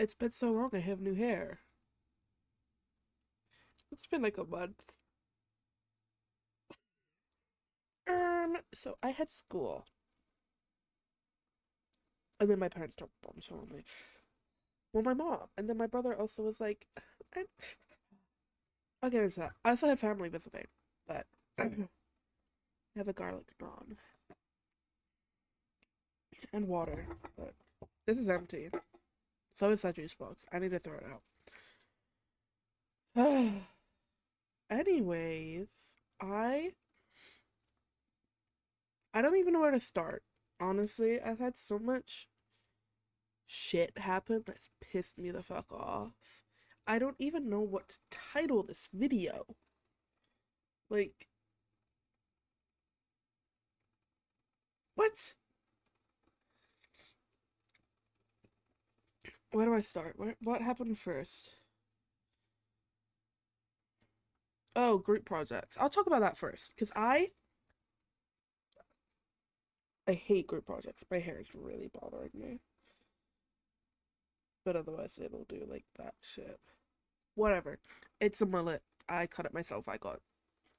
It's been so long, I have new hair. It's been like a month. So I had school. And then my parents dropped a bombshell on me. Well, my mom. And then my brother also was like, I... I'll get into that. I also had family visiting, but I have a garlic naan and water, but this is empty. So is that juice box. I need to throw it out. Anyways, I don't even know where to start. Honestly, I've had so much shit happen that's pissed me the fuck off. I don't even know what to title this video. Like, what? Where do I start? What happened first? Oh, group projects. I'll talk about that first, because I hate group projects. My hair is really bothering me. But otherwise, it'll do like that shit. Whatever. It's a mullet. I cut it myself. I got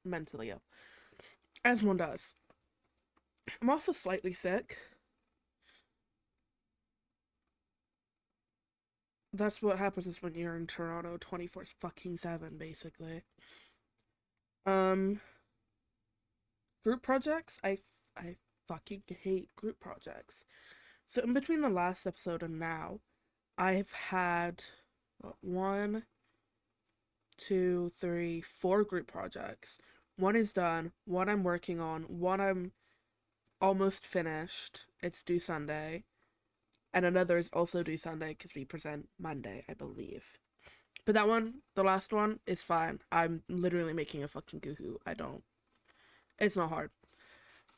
mentally ill. As one does. I'm also slightly sick. That's what happens when you're in Toronto 24 fucking 7, basically. Um, Group projects? I fucking hate group projects. So in between the last episode and now, I've had one, two, three, four group projects. One is done, one I'm working on, one I'm almost finished. It's due Sunday. And another is also due Sunday because we present Monday, I believe. But that one, the last one, is fine. I'm literally making a fucking goo-hoo. It's not hard.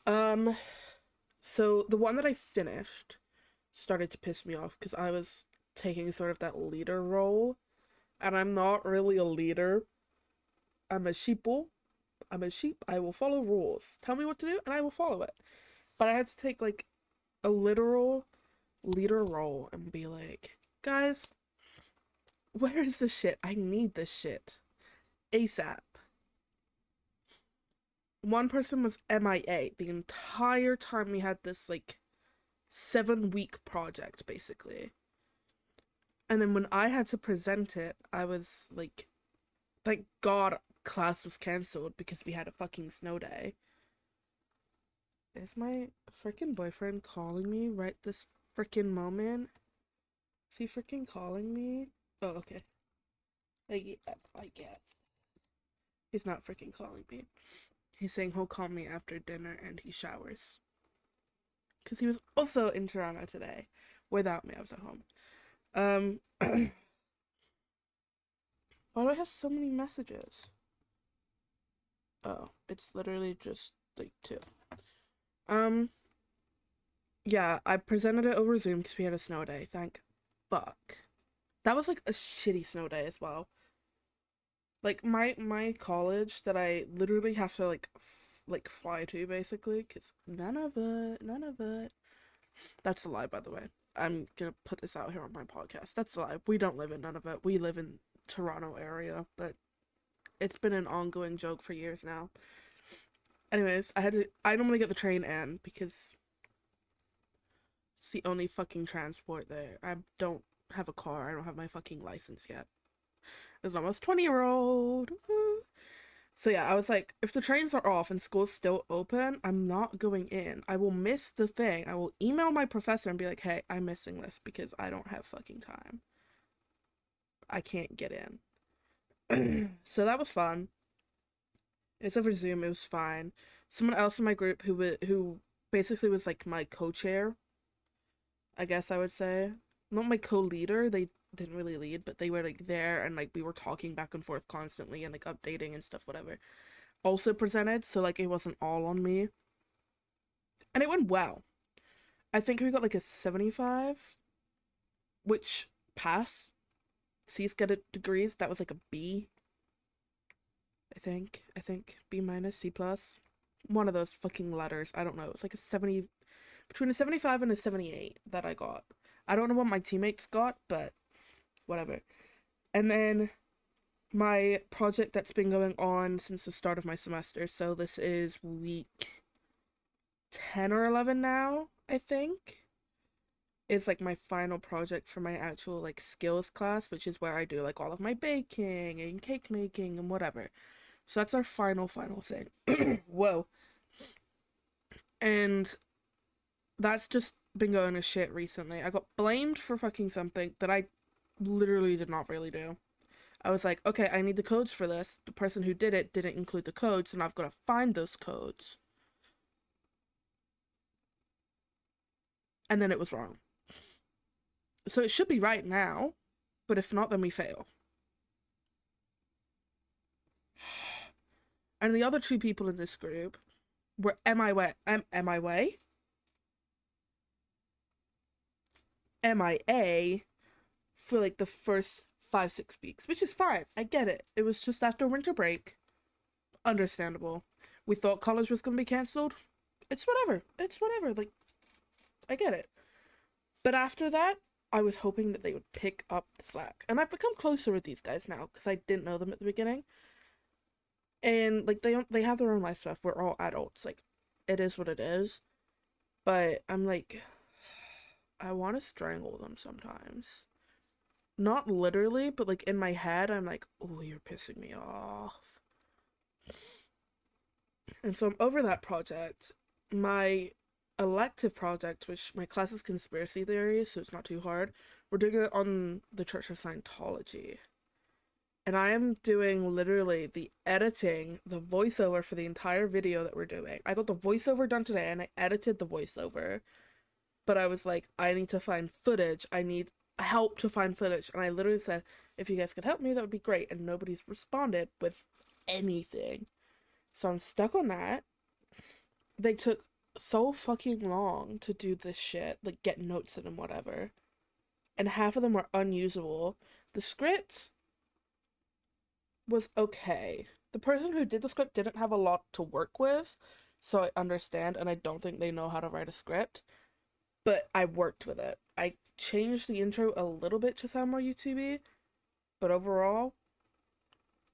Um, so the one that I finished started to piss me off because I was taking sort of that leader role, and I'm not really a leader. I'm a sheeple. I'm a sheep. I will follow rules. Tell me what to do, and I will follow it. But I had to take like a literal leader role and be like, guys, where is this shit? I need this shit ASAP. One person was MIA the entire time we had this like 7-week project basically. And then when I had to present it, I was like, thank God class was cancelled because we had a fucking snow day. Is my freaking boyfriend calling me right this freaking moment? Is he freaking calling me? Oh, okay. I guess. He's not freaking calling me. He's saying he'll call me after dinner and he showers. Because he was also in Toronto today. Without me, I was at home. Why do I have so many messages? Oh, it's literally just like two. Um, yeah, I presented it over Zoom because we had a snow day. Thank fuck. That was like a shitty snow day as well. Like my college that I literally have to like fly to basically because none of it. That's a lie, by the way. I'm gonna put this out here on my podcast. That's a lie. We don't live in none of it. We live in Toronto area, but it's been an ongoing joke for years now. Anyways, I normally get the train in because it's the only fucking transport there. I don't have a car. I don't have my fucking license yet. As an almost 20-year-old. So yeah, I was like, if the trains are off and school's still open, I'm not going in. I will miss the thing. I will email my professor and be like, hey, I'm missing this because I don't have fucking time. I can't get in. So that was fun. It's over Zoom. It was fine. Someone else in my group who basically was like my co-chair, I guess I would say. Not my co-leader. They didn't really lead, but they were like there and like we were talking back and forth constantly and like updating and stuff, whatever. Also presented, so like it wasn't all on me. And it went well. I think we got like a 75, which pass. C's get it degrees. That was like a B. I think B minus, C plus. One of those fucking letters. I don't know. It's like a 70, between a 75 and a 78 that I got. I don't know what my teammates got, but whatever. And then my project that's been going on since the start of my semester, so this is week 10 or 11 now, I think, is like my final project for my actual like skills class, which is where I do like all of my baking and cake making and whatever. So that's our final thing. Whoa. And that's just been going to shit recently. I got blamed for fucking something that I literally did not really do. I was like, okay, I need the codes for this. The person who did it didn't include the codes, and I've got to find those codes. And then it was wrong. So it should be right now, but if not, then we fail. And the other two people in this group were MIA for like the first 5-6 weeks, which is fine. I get it. It was just after winter break. Understandable. We thought college was going to be cancelled. It's whatever. It's whatever. Like, I get it. But after that, I was hoping that they would pick up the slack. And I've become closer with these guys now because I didn't know them at the beginning. And like they have their own life stuff. We're all adults. Like, it is what it is. But I'm like, I want to strangle them sometimes. Not literally, but like in my head, I'm like, oh, you're pissing me off. And so I'm over that project. My elective project, which my class is conspiracy theory, so it's not too hard. We're doing it on the Church of Scientology. And I am doing literally the editing, the voiceover for the entire video that we're doing. I got the voiceover done today and I edited the voiceover. But I was like, I need to find footage. I need help to find footage. And I literally said, if you guys could help me, that would be great. And nobody's responded with anything. So I'm stuck on that. They took so fucking long to do this shit, like get notes in and whatever. And half of them were unusable. The script was okay. The person who did the script didn't have a lot to work with, so I understand, and I don't think they know how to write a script. But I worked with it. I changed the intro a little bit to sound more YouTubey, but overall,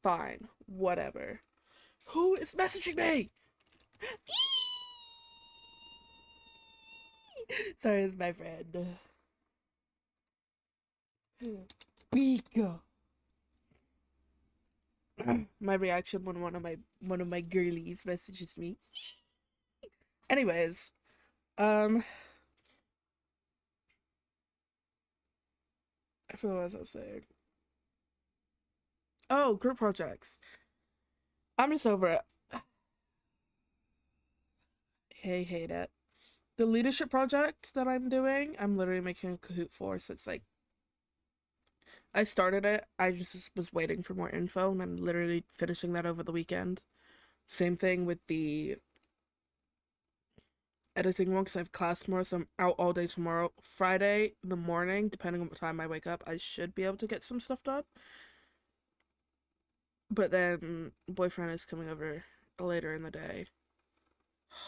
fine. Whatever. Who is messaging me? Sorry, it's my friend. Pico. My reaction when one of my girlies messages me. Anyways, I forgot what I was saying. Oh, group projects. I'm just over it. Hate it. The leadership project that I'm doing, I'm literally making a Kahoot for, so it's like I started it. I just was waiting for more info, and I'm literally finishing that over the weekend. Same thing with the editing one, because I have class tomorrow, so I'm out all day tomorrow. Friday in the morning, depending on what time I wake up, I should be able to get some stuff done. But then boyfriend is coming over later in the day.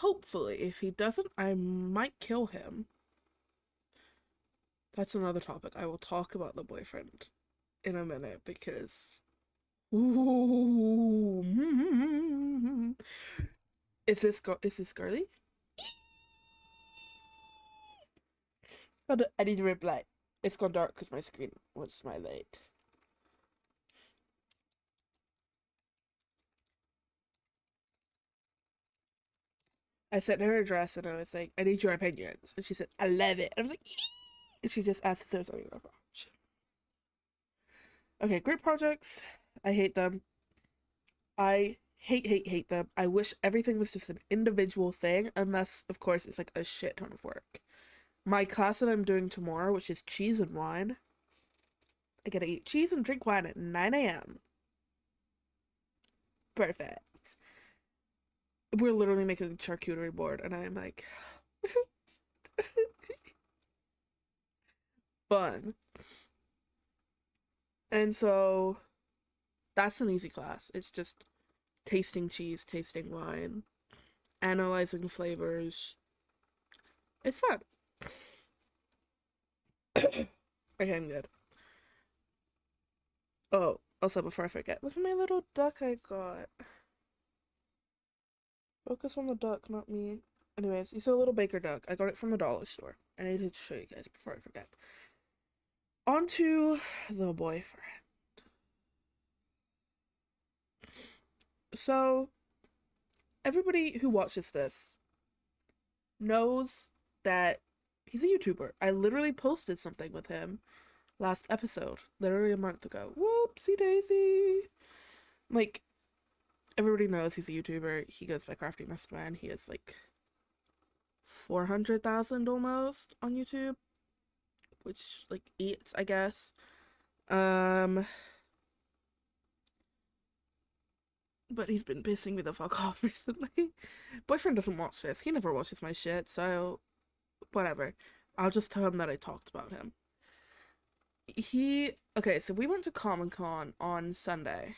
Hopefully, if he doesn't, I might kill him. That's another topic. I will talk about the boyfriend in a minute because. Ooh. Is this girly? I need to reply. It's gone dark because my screen was my light. I sent her a dress and I was like, I need your opinions. And she said, I love it. And I was like, and she just asked if there was anything wrong. Okay, group projects. I hate them. I hate them. I wish everything was just an individual thing, unless, of course, it's like a shit ton of work. My class that I'm doing tomorrow, which is cheese and wine, I gotta eat cheese and drink wine at 9 a.m. Perfect. We're literally making a charcuterie board, and I'm like, fun. And so that's an easy class. It's just tasting cheese, tasting wine, analyzing flavors. It's fun. Okay, I'm good. Oh, also before I forget, look at my little duck I got. Focus on the duck, not me. Anyways, he's a little baker duck. I got it from the dollar store. I need to show you guys before I forget. On to the boyfriend. So, everybody who watches this knows that he's a YouTuber. I literally posted something with him last episode, literally a month ago. Whoopsie daisy. Like, everybody knows he's a YouTuber. He goes by Crafty Mistman. He has like 400,000 almost on YouTube, which like eats, I guess. Um, but he's been pissing me the fuck off recently. Boyfriend doesn't watch this. He never watches my shit, so whatever. I'll just tell him that I talked about him. Okay, so we went to Comic Con on Sunday,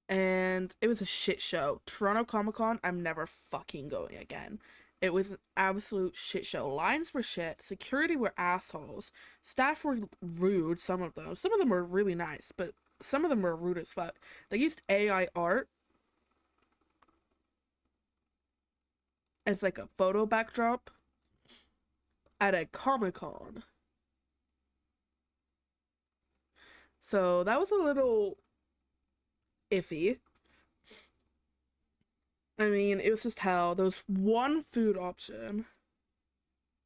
and it was a shit show. Toronto Comic Con, I'm never fucking going again. It was an absolute shit show. Lines were shit. Security were assholes. Staff were rude, some of them. Some of them were really nice, but some of them were rude as fuck. They used AI art as like a photo backdrop at a Comic Con. So that was a little iffy. I mean, it was just hell. There was one food option.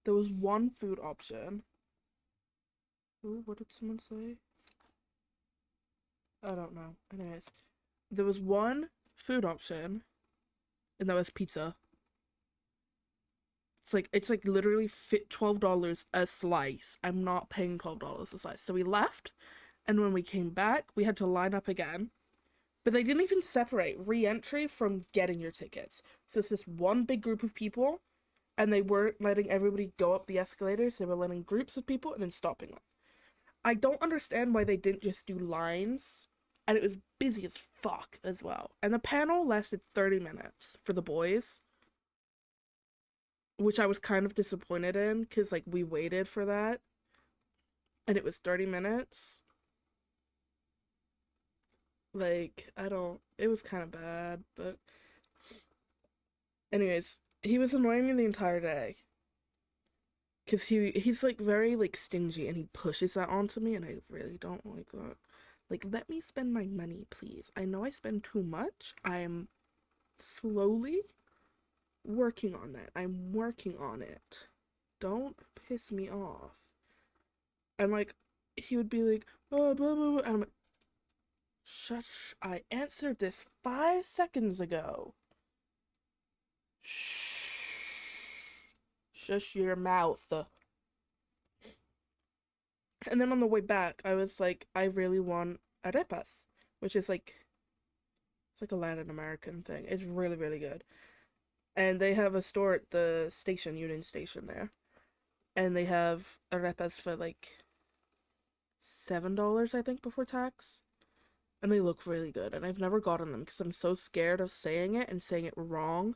There was one food option. Ooh, what did someone say? I don't know. Anyways, there was one food option, and that was pizza. It's like literally fit $12 a slice. I'm not paying $12 a slice. So we left, and when we came back, we had to line up again. But they didn't even separate re-entry from getting your tickets. So it's just one big group of people, and they weren't letting everybody go up the escalators. They were letting groups of people and then stopping them. I don't understand why they didn't just do lines. And it was busy as fuck as well. And the panel lasted 30 minutes for the boys, which I was kind of disappointed in because, like, we waited for that and it was 30 minutes. Like, I don't, it was kind of bad, but, anyways, he was annoying me the entire day because he's like very like stingy and he pushes that onto me and I really don't like that. Like, let me spend my money, please. I know I spend too much. I'm slowly working on that. I'm working on it. Don't piss me off. And like, he would be like, oh, blah, blah, blah. And I'm like, shush, I answered this 5 seconds ago. Shh. Shush your mouth. And then on the way back, I was like, I really want arepas, which is like, it's like a Latin American thing. It's really, really good. And they have a store at the station, Union Station there. And they have arepas for like $7, I think, before tax. And they look really good. And I've never gotten them because I'm so scared of saying it and saying it wrong.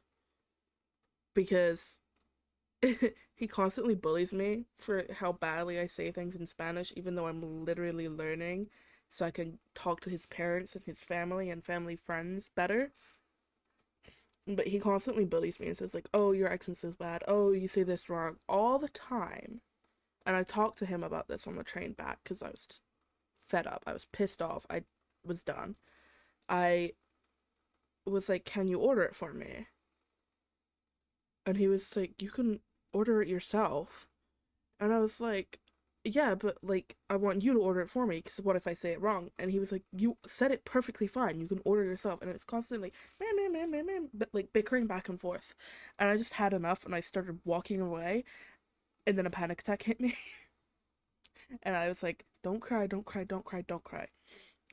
Because he constantly bullies me for how badly I say things in Spanish, even though I'm literally learning so I can talk to his parents and his family and family friends better. But he constantly bullies me and says, like, oh, your accent is bad. Oh, you say this wrong. All the time. And I talked to him about this on the train back because I was fed up. I was pissed off. I was done. I was like, can you order it for me? And he was like, you can order it yourself. And I was like, yeah, but like, I want you to order it for me because what if I say it wrong? And he was like, you said it perfectly fine. You can order it yourself. And it was constantly, but like bickering back and forth. And I just had enough and I started walking away. And then a panic attack hit me. And I was like, don't cry, don't cry, don't cry, don't cry.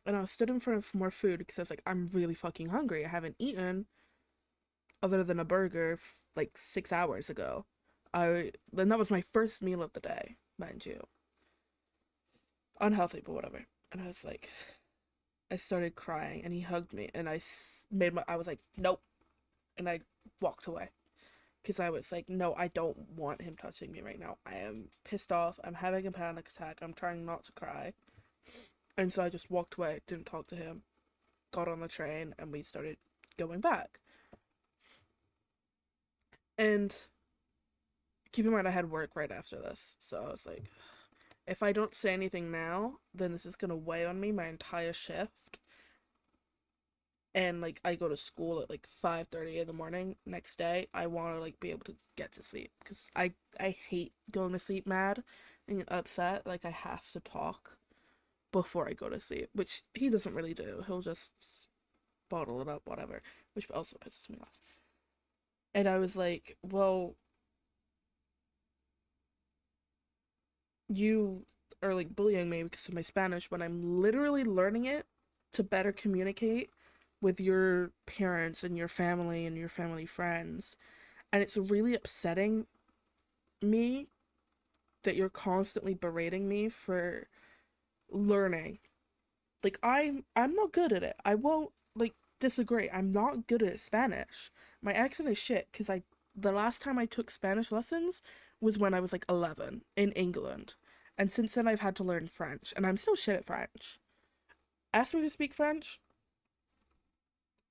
And I stood in front of more food because I was like, I'm really fucking hungry. I haven't eaten other than a burger like 6 hours ago. Then that was my first meal of the day, mind you. Unhealthy, but whatever. And I was like, I started crying, and he hugged me, and I was like, nope, and I walked away because I was like, no, I don't want him touching me right now. I am pissed off. I'm having a panic attack. I'm trying not to cry. And so I just walked away, didn't talk to him, got on the train, and we started going back. And keep in mind, I had work right after this. So I was like, if I don't say anything now, then this is going to weigh on me my entire shift. And like I go to school at like 5:30 in the morning next day. I want to like be able to get to sleep because I hate going to sleep mad and upset. Like I have to talk before I go to sleep, which he doesn't really do. He'll just bottle it up, whatever, which also pisses me off. And I was like, well, you are like bullying me because of my Spanish when I'm literally learning it to better communicate with your parents and your family friends. And it's really upsetting me that you're constantly berating me for learning. Like I'm not good at it. I won't like disagree. I'm not good at Spanish. My accent is shit because I the last time I took Spanish lessons was when I was like 11 in England. And since then I've had to learn French and I'm still shit at French. Ask me to speak French,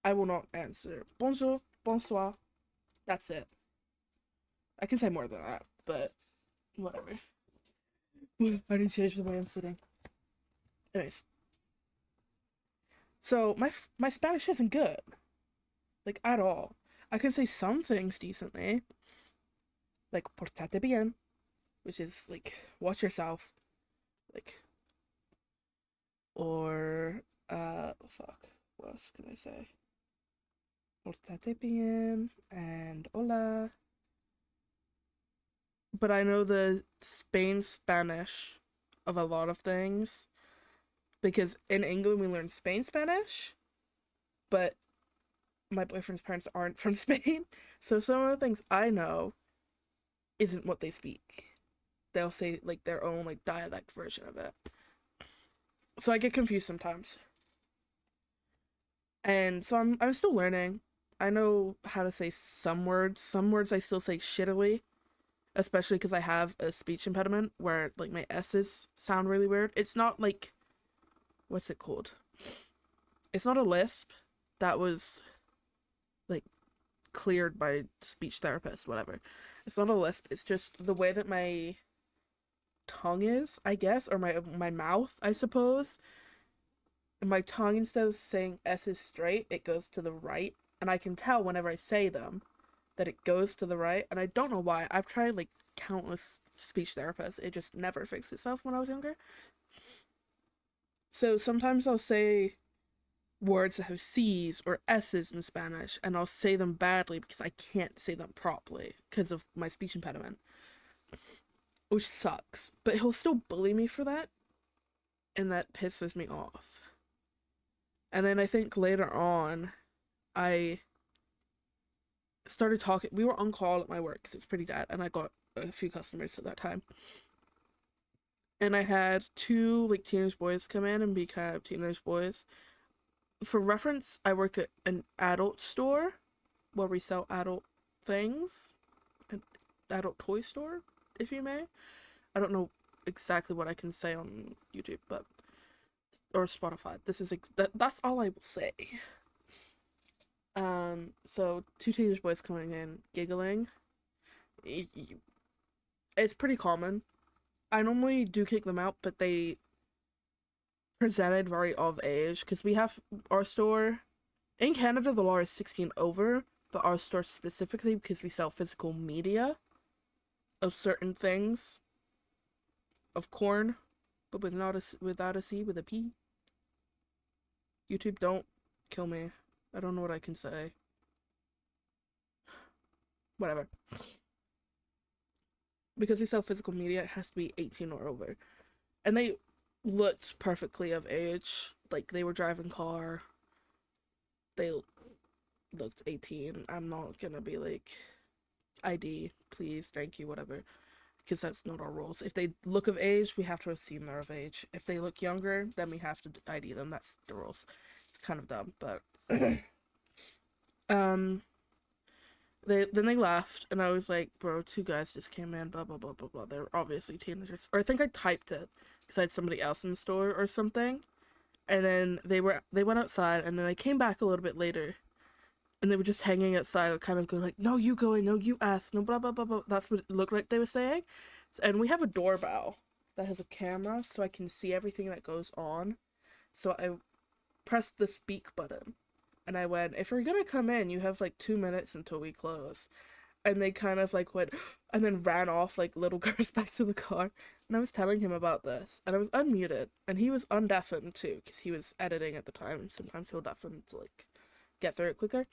I will not answer. Bonjour, bonsoir. That's it. I can say more than that, but whatever. I didn't change the way I'm sitting. Anyways, so my Spanish isn't good, like at all. I can say some things decently, like portate bien, which is like watch yourself, like or fuck, what else can I say? Portate bien and hola. But I know the Spain Spanish of a lot of things because in England we learn Spain Spanish, but my boyfriend's parents aren't from Spain, so some of the things I know isn't what they speak. They'll say like their own like dialect version of it. So I get confused sometimes. And so I'm still learning. I know how to say some words. Some words I still say shittily, especially because I have a speech impediment where like my S's sound really weird. It's not like what's it called? It's not a lisp. That was like cleared by speech therapist, whatever. It's not a lisp. It's just the way that my tongue is, I guess, or my mouth, I suppose. My tongue, instead of saying S's straight, it goes to the right, and I can tell whenever I say them that it goes to the right, and I don't know why. I've tried like countless speech therapists. It just never fixed itself when I was younger. So sometimes I'll say words that have C's or S's in Spanish, and I'll say them badly because I can't say them properly because of my speech impediment, which sucks. But he'll still bully me for that, and that pisses me off. And then I think later on, I started talking. We were on call at my work because it's pretty dead, and I got a few customers at that time. And I had two like teenage boys come in and be kind of teenage boys. For reference, I work at an adult store where we sell adult things, an adult toy store, if you may. I don't know exactly what I can say on YouTube, but or Spotify. That's all I will say. So two teenage boys coming in giggling. It's pretty common. I normally do kick them out, but they presented very of age because we have our store in Canada. The law is 16 over, but our store specifically because we sell physical media of certain things, of corn, but without a C, with a P. YouTube, don't kill me. I don't know what I can say. Whatever. Because we sell physical media, it has to be 18 or over. And they looked perfectly of age. Like, they were driving car. They looked 18. I'm not gonna be like, ID, please, thank you, whatever. Because that's not our rules. If they look of age, we have to assume they're of age. If they look younger, then we have to ID them. That's the rules. It's kind of dumb, but um they left and I was like, bro, two guys just came in, blah blah blah blah blah. They're obviously teenagers. Or I think I typed it because I had somebody else in the store or something. And then they went outside, and then they came back a little bit later, and they were just hanging outside, kind of going like, "No, you go in. No, you ask. No, blah blah blah blah." That's what it looked like they were saying. And we have a doorbell that has a camera, so I can see everything that goes on. So I pressed the speak button, and I went, "If you're gonna come in, you have like 2 minutes until we close." And they kind of like went and then ran off like little girls back to the car. And I was telling him about this, and I was unmuted, and he was undeafened too because he was editing at the time. Sometimes he'll deafen to like get through it quicker,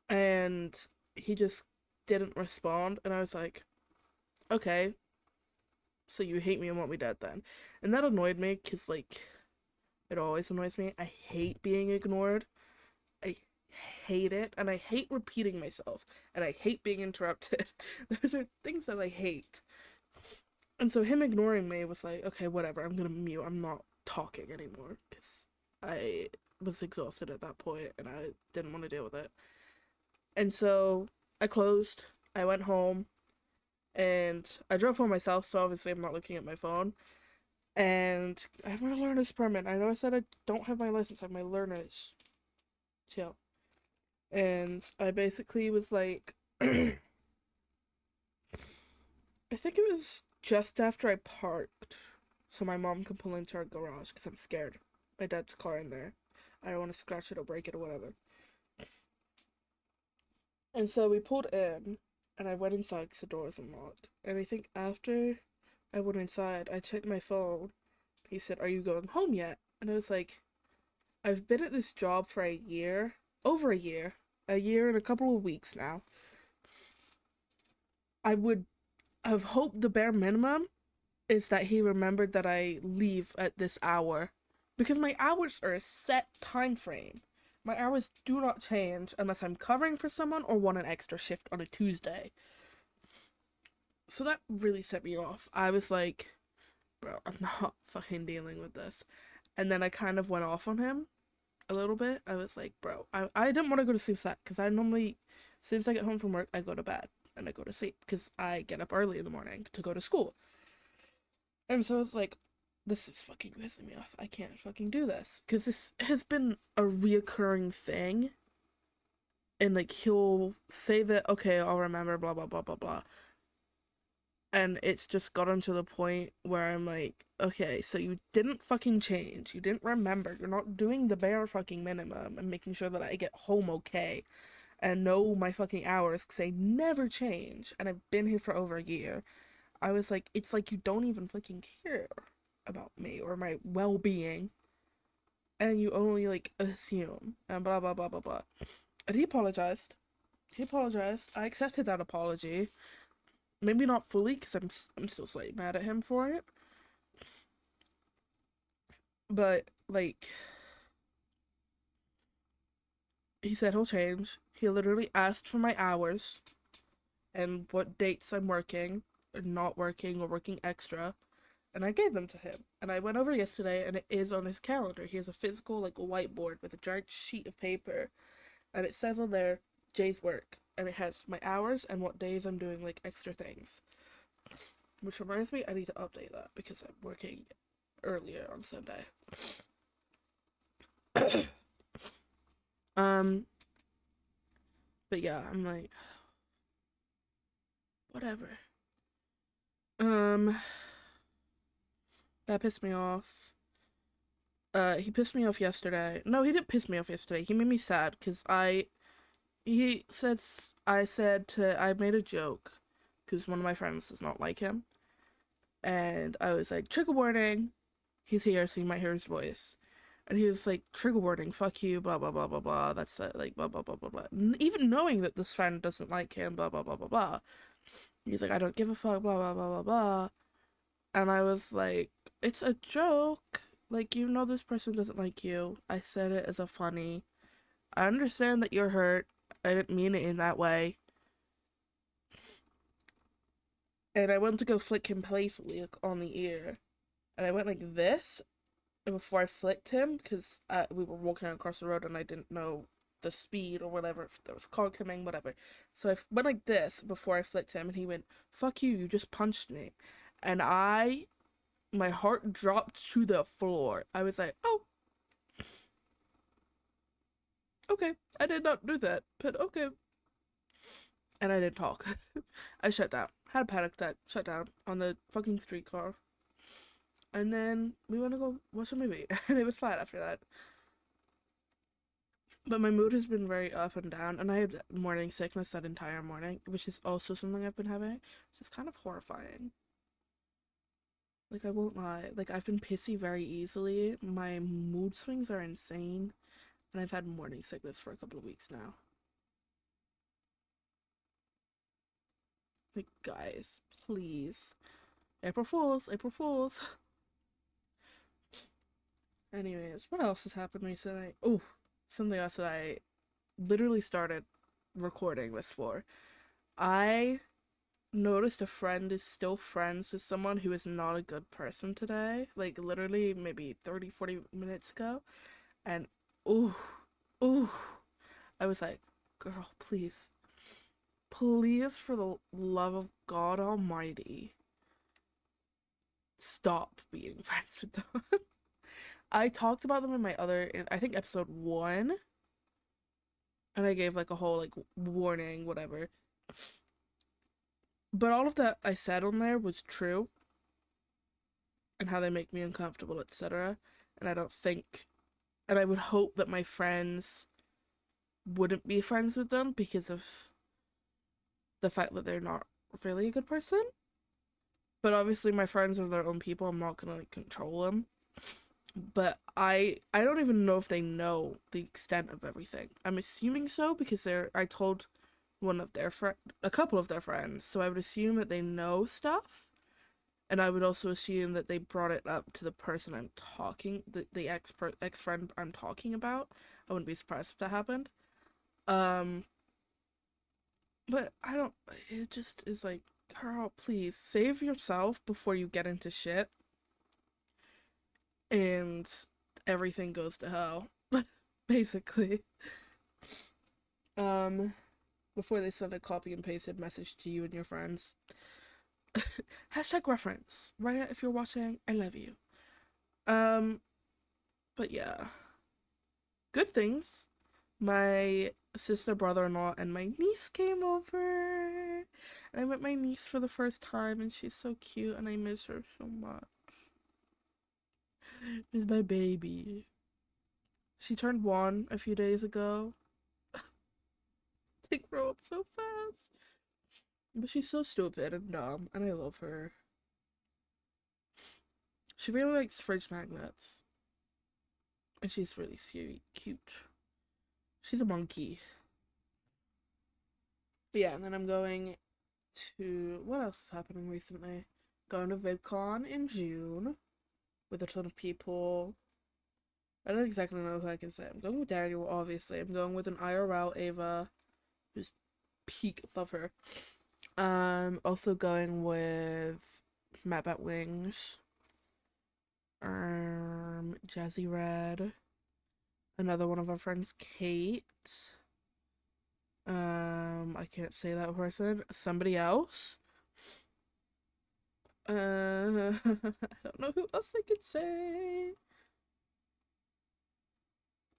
and he just didn't respond. And I was like, okay, so you hate me and want me dead then. And that annoyed me because like it always annoys me. I hate being ignored. I hate it, and I hate repeating myself, and I hate being interrupted. Those are things that I hate. And so him ignoring me was like, okay, whatever, I'm gonna mute. I'm not talking anymore because I was exhausted at that point and I didn't want to deal with it. And so I closed, I went home, and I drove home myself, so obviously I'm not looking at my phone. And I have my learner's permit. I know I said I don't have my license, I have my learner's. Chill. And I basically was like, I think it was just after I parked, so my mom could pull into our garage because I'm scared. My dad's car in there. I don't want to scratch it or break it or whatever. And so we pulled in, and I went inside because the door was unlocked. And I think after I went inside, I checked my phone. He said, "Are you going home yet?" And I was like, I've been at this job for a year, over a year and a couple of weeks now. I would have hoped the bare minimum is that he remembered that I leave at this hour, because my hours are a set time frame. My hours do not change unless I'm covering for someone or want an extra shift on a Tuesday. So that really set me off. I was like, bro, I'm not fucking dealing with this. And then I kind of went off on him a little bit. I was like, bro, I didn't want to go to sleep set because I normally, as soon as I get home from work, I go to bed and I go to sleep because I get up early in the morning to go to school. And so I was like, this is fucking pissing me off. I can't fucking do this. Because this has been a reoccurring thing. And like, he'll say that, okay, I'll remember, blah, blah, blah, blah, blah. And it's just gotten to the point where I'm like, okay, so you didn't fucking change. You didn't remember. You're not doing the bare fucking minimum and making sure that I get home okay and know my fucking hours because they never change. And I've been here for over a year. I was like, it's like you don't even fucking care about me or my well being. And you only like assume and blah blah blah blah blah. And he apologized. He apologized. I accepted that apology. Maybe not fully because I'm still slightly mad at him for it. But like, he said he'll change. He literally asked for my hours and what dates I'm working or not working or working extra, and I gave them to him. And I went over yesterday, and it is on his calendar. He has a physical like a whiteboard with a giant sheet of paper, and it says on there Jay's work, and it has my hours and what days I'm doing like extra things. Which reminds me, I need to update that because I'm working earlier on Sunday. um, but yeah, I'm like, whatever. Um, that pissed me off. He pissed me off yesterday. No, he didn't piss me off yesterday. He made me sad because he said, I made a joke because one of my friends does not like him. And I was like, trigger warning, he's here, so you might hear his voice. And he was like, trigger warning, fuck you, blah, blah, blah, blah, blah. That's like, blah, blah, blah, blah, blah. Even knowing that this friend doesn't like him, blah, blah, blah, blah, blah. He's like, I don't give a fuck, blah, blah, blah, blah, blah. And I was like, it's a joke. Like, you know this person doesn't like you. I said it as a funny. I understand that you're hurt. I didn't mean it in that way. And I went to go flick him playfully like, on the ear. And I went like this before I flicked him because we were walking across the road and I didn't know the speed or whatever, if there was a car coming, whatever. So I went like this before I flicked him, and he went, fuck you just punched me. And my heart dropped to the floor. I was like, oh, Okay, I did not do that, but okay. And I didn't talk. I shut down. Had a panic attack, shut down on the fucking streetcar. And then we went to go watch a movie, and it was fine after that. But my mood has been very up and down, and I had morning sickness that entire morning, which is also something I've been having, which is kind of horrifying. Like, I won't lie. Like, I've been pissy very easily. My mood swings are insane, and I've had morning sickness for a couple of weeks now. Like, guys, please. April Fools, April Fools. Anyways, what else has happened recently? Oh, something else that I literally started recording this for. I noticed a friend is still friends with someone who is not a good person today. Like, literally, maybe 30, 40 minutes ago. And, ooh, ooh. I was like, girl, please. Please, for the love of God Almighty, stop being friends with them. I talked about them in my other, I think episode 1, and I gave like a whole like warning, whatever. But all of that I said on there was true, and how they make me uncomfortable, etc. And I don't think, and I would hope that my friends wouldn't be friends with them because of the fact that they're not really a good person. But obviously, my friends are their own people. I'm not gonna like control them. But I don't even know if they know the extent of everything. I'm assuming so because I told a couple of their friends, so I would assume that they know stuff, and I would also assume that they brought it up to the person I'm talking, the ex friend I'm talking about. I wouldn't be surprised if that happened. Um, but I don't. It just is like, girl, please save yourself before you get into shit and everything goes to hell, basically. Um, before they send a copy and pasted message to you and your friends. Hashtag reference, right? If you're watching, I love you. Um, but yeah, good things. My sister, brother-in-law, and my niece came over. And I met my niece for the first time, and she's so cute, and I miss her so much. She's my baby. She turned 1 a few days ago. They grow up so fast. But she's so stupid and dumb, and I love her. She really likes fridge magnets. And she's really cute. She's a monkey. But yeah, and then I'm going to... What else is happening recently? Going to VidCon in June with a ton of people. I don't exactly know who I can say. I'm going with Daniel, obviously. I'm going with an IRL Ava, who's peak, love her. Also going with Matt Bat Wings, Jazzy Red, another one of our friends, Kate. I can't say that person. Somebody else. I don't know who else I could say.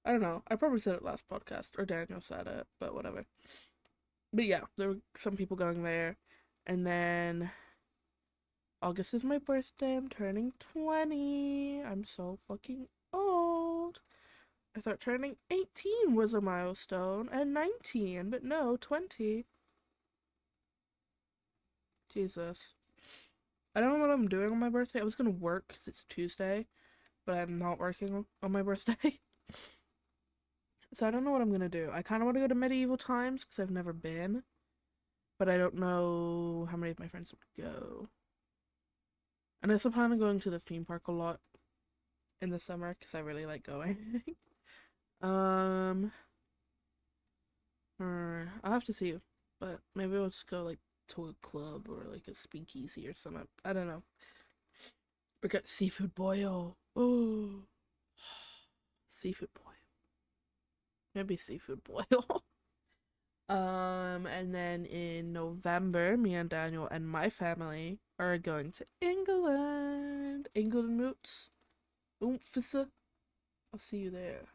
I don't know. I probably said it last podcast, or Daniel said it, but whatever. But yeah, there were some people going there. And then August is my birthday. I'm turning 20. I'm so fucking old. I thought turning 18 was a milestone, and 19, but no, 20. Jesus. I don't know what I'm doing on my birthday. I was gonna work because it's Tuesday, but I'm not working on my birthday. So I don't know what I'm gonna do. I kind of want to go to medieval times because I've never been, but I don't know how many of my friends would go. And I also plan on going to the theme park a lot in the summer because I really like going. um, I'll have to see, but maybe we'll just go like to a club or like a speakeasy or something. I don't know. We got seafood boil. Oh, seafood boil. Maybe seafood boil. And then in November, me and Daniel and my family are going to England. England moots. Oomfissa. I'll see you there.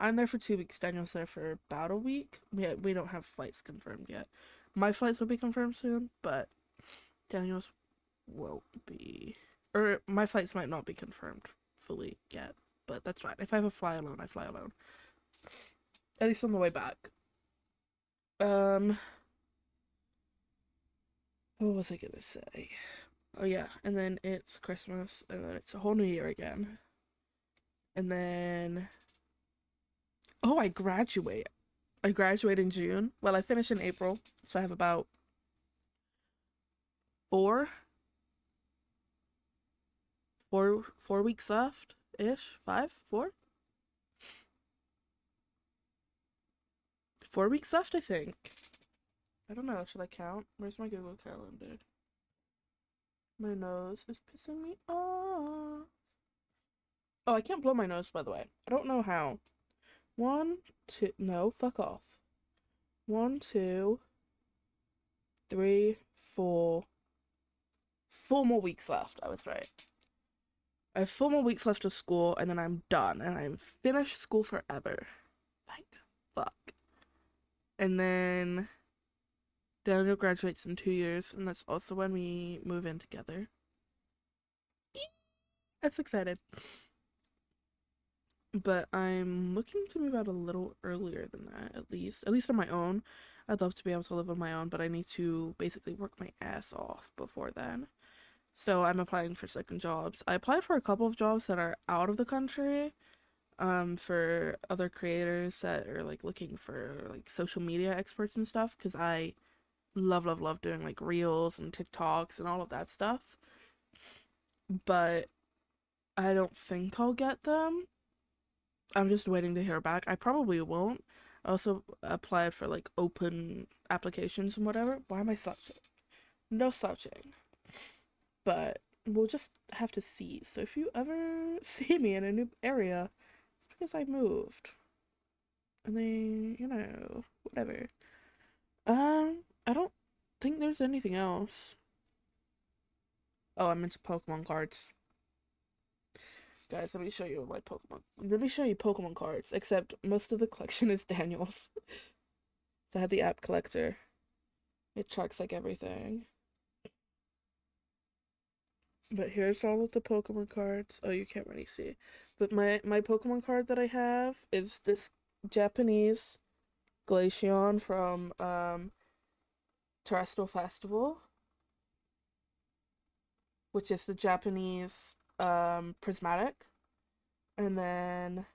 I'm there for 2 weeks. Daniel's there for about a week. We don't have flights confirmed yet. My flights will be confirmed soon, but Daniel's won't be. Or my flights might not be confirmed fully yet, but that's fine. If I have a fly alone, I fly alone. At least on the way back. What was I gonna say? Oh yeah, and then it's Christmas, and then it's a whole new year again. And then oh, I graduate. I graduate in June. Well, I finish in April, so I have about four, four weeks left ish. 5, 4, 4 weeks left, I think. I don't know. Should I count? Where's my Google Calendar? My nose is pissing me off. Oh, I can't blow my nose, by the way. I don't know how. 1, 2. No, fuck off. 1, 2, 3, 4. 4 more weeks left. I was right. I have 4 more weeks left of school, and then I'm done, and I'm finished school forever. Thank fuck. And then Daniel graduates in 2 years, and that's also when we move in together. I'm so excited. But I'm looking to move out a little earlier than that, at least on my own. I'd love to be able to live on my own, but I need to basically work my ass off before then. So I'm applying for second jobs. I applied for a couple of jobs that are out of the country, for other creators that are like looking for like social media experts and stuff, because I love doing like reels and TikToks and all of that stuff. But I don't think I'll get them. I'm just waiting to hear back. I probably won't. I also applied for like open applications and whatever. Why am I slouching? No slouching. But we'll just have to see. So if you ever see me in a new area, it's because I moved. And then, whatever. I don't think there's anything else. Oh, I'm into Pokemon cards. Guys, let me show you my Pokemon. Let me show you Pokemon cards, except most of the collection is Daniel's. So I have the app collector. It tracks like everything. But here's all of the Pokemon cards. Oh, you can't really see. But my Pokemon card that I have is this Japanese Glaceon from Terrestrial Festival, which is the Japanese prismatic. And then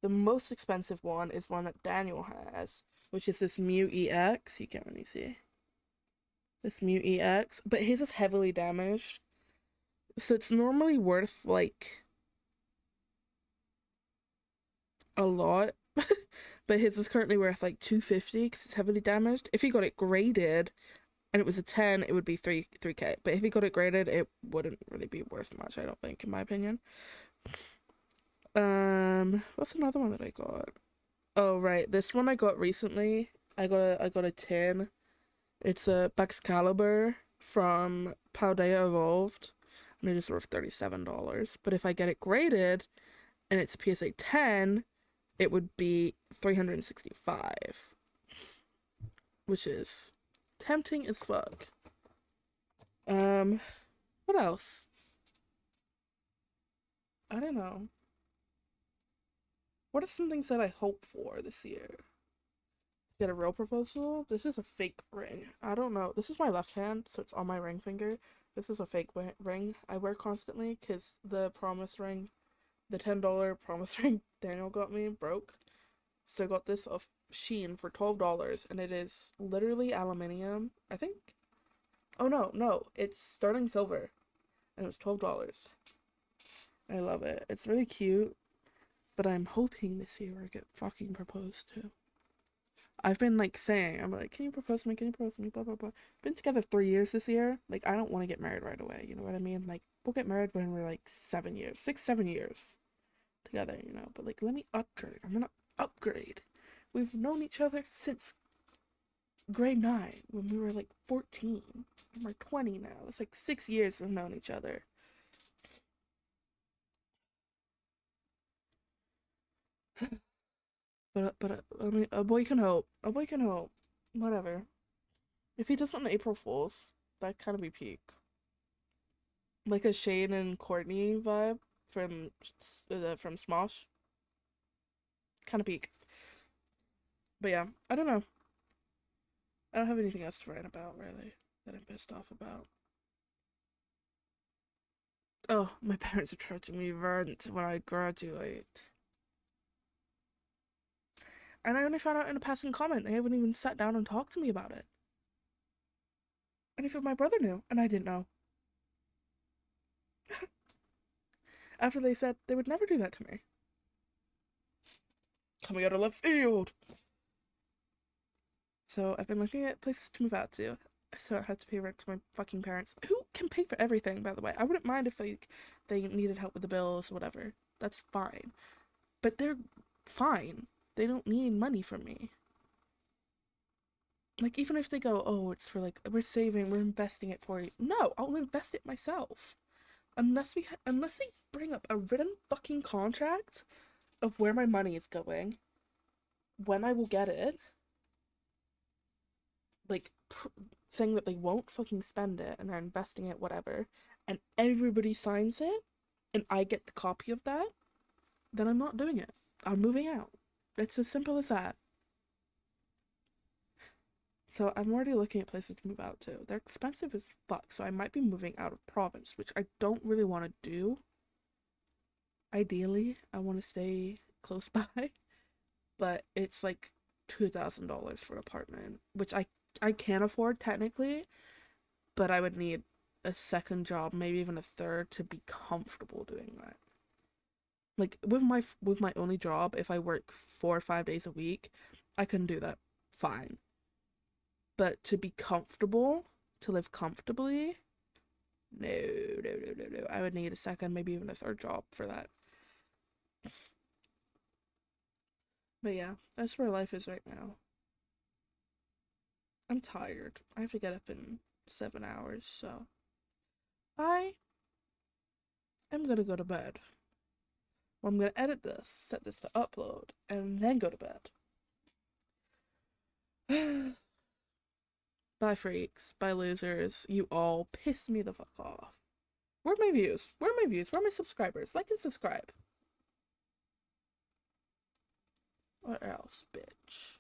the most expensive one is one that Daniel has, which is this Mew EX. You can't really see. This Mew EX, but his is heavily damaged. So it's normally worth like a lot, but his is currently worth like 250 because it's heavily damaged. If he got it graded and it was a 10, it would be 3k. But if he got it graded, it wouldn't really be worth much, I don't think, in my opinion. What's another one that I got? Oh right, this one I got recently. I got a tin. It's a Baxcalibur from Paldea Evolved, and it is worth $37. But if I get it graded and it's PSA 10, it would be 365, which is tempting as fuck. What else? I don't know. What are some things that I hope for this year? Get a real proposal? This is a fake ring. I don't know. This is my left hand, so it's on my ring finger. This is a fake ring I wear constantly because the promise ring, the $10 promise ring Daniel got me, broke. So I got this off Shein for $12, and it is literally aluminium, I think. Oh no, it's sterling silver, and it was $12. I love it. It's really cute, but I'm hoping this year I get fucking proposed to. I've been like saying, I'm like, can you propose to me? Can you propose to me? Blah blah blah. Been together 3 years this year. Like, I don't want to get married right away. You know what I mean? Like, we'll get married when we're like 7 years, 6, 7 years together. But like, let me upgrade. I'm gonna upgrade. We've known each other since grade 9 when we were like 14. And we're 20 now. It's like 6 years we've known each other. But I mean, a boy can hope. A boy can hope. Whatever. If he does it on April Fools, that kind of be peak. Like a Shane and Courtney vibe from Smosh. Kind of peak. But yeah, I don't know. I don't have anything else to write about really that I'm pissed off about. Oh, my parents are charging me rent when I graduate. And I only found out in a passing comment. They haven't even sat down and talked to me about it. And even my brother knew, and I didn't know. After they said they would never do that to me. Coming out of left field. So I've been looking at places to move out to. So I have to pay rent to my fucking parents. Who can pay for everything, by the way? I wouldn't mind if they needed help with the bills, whatever. That's fine. But they're fine. They don't need money from me. Like, even if they go, oh, it's for like, we're saving, we're investing it for you. No, I'll invest it myself. Unless they bring up a written fucking contract of where my money is going, when I will get it, like, saying that they won't fucking spend it and they're investing it, whatever, and everybody signs it, and I get the copy of that, then I'm not doing it. I'm moving out. It's as simple as that. So I'm already looking at places to move out to. They're expensive as fuck, so I might be moving out of province, which I don't really want to do. Ideally, I want to stay close by, but it's like $2,000 for an apartment, which I can afford technically, but I would need a second job, maybe even a third, to be comfortable doing that. Like with my only job, if I work 4 or 5 days a week, I can do that fine. But to be comfortable, to live comfortably, no, no, no, no, no. I would need a second, maybe even a third job for that. But yeah, that's where life is right now. I'm tired. I have to get up in 7 hours, so I am gonna go to bed. Well, I'm gonna edit this, set this to upload, and then go to bed. Bye, freaks. Bye, losers. You all piss me the fuck off. Where are my views? Where are my views? Where are my subscribers? Like and subscribe. What else, bitch?